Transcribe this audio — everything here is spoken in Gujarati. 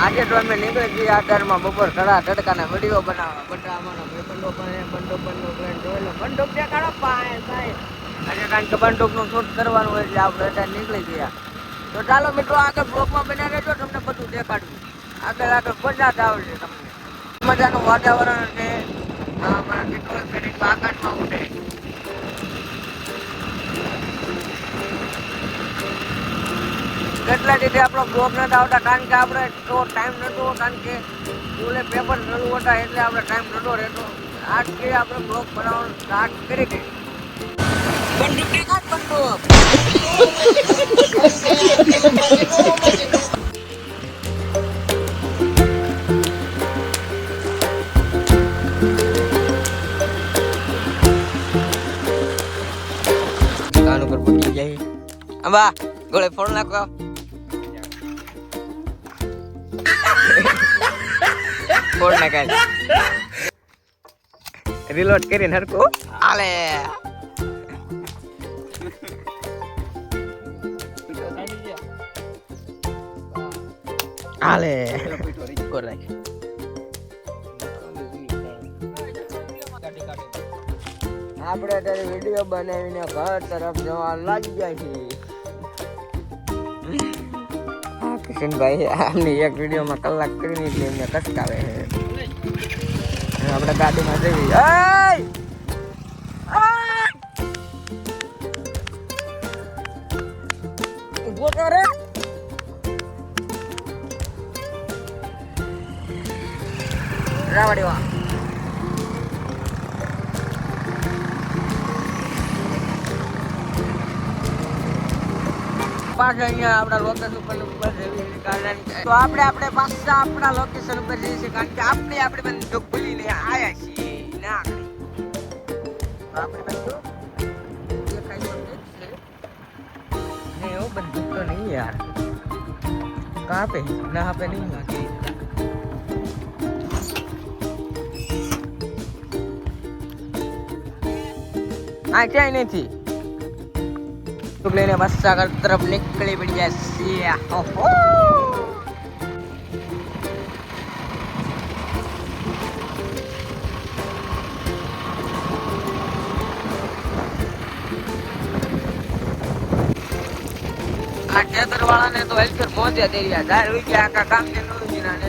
આજે તો અમે નીકળી ગયા આધારમાં બપોર ઘડા તડકાના વિડીયો બનાવવા. બધા અમારો બંડો પણ જોયેલો બંદૂક દેખાડો પાય ભાઈ. આજે કારણ કે બંદૂકનું શૂટ કરવાનું હોય એટલે આપણે અત્યારે નીકળી ગયા. તો ચાલો મિત્રો આગળ બ્લોકમાં બન્યા રહેજો, તમને બધું દેખાડવું. આગળ મજા જ આવશે તમને. મજાનું વાતાવરણ છે. અમારા કેટલો ફેરી આકાશમાં ઉડે. કેટલા રીતે આપણો બ્લોક નથી આવતા કારણ કે આપણે તો ટાઈમ નતો, કારણ કે સ્કૂલે પેપર ચાલુ હતા એટલે આપણે ટાઈમ નતો રહેતો. આજથી આપણે બ્લોક બનાવવાનું સ્ટાર્ટ કરી દઈએ. બંદૂક દેખાડ બંદૂક. કાન ઉપર પડી જાય. અંબા ગોળે ફોન નાખો. ફોન નાખાય. રીલોડ કરીને હરકો આલે. આલે કોર રાખ. આપણે અત્યારે વિડીયો બનાવીને ઘર તરફ જવા લાગી ગયા છીએ. કિશનભાઈ આમની એક વિડીયોમાં કલાક કરીને એટલે એમને કસકાવે છે. આપણે ગાડીમાં જઈએ. ઉભો કરે રાવડીવા. પાછા અહીંયા આપણા લોકેશન ઉપર તો આપણે પાછા આપણા લોકેશન ઉપર જઈએ છીએ કારણ કે આપણે બંદૂક ભૂલીને આયા છીએ. ના આપણે બંદૂક દેખાય છે ને એવું બંદૂક તો નહીં યાર. કહાં पे ના આપે નહીં લાગે. આ ક્યાંય નથી. લઈને બસ આગળ તરફ નીકળી પડ્યા છીએ. આ ખેતર વાળાને તો હેલ્પર મોજે દે રહ્યા. 4 વીઘા આખા કામ ને 9 વીઘા ને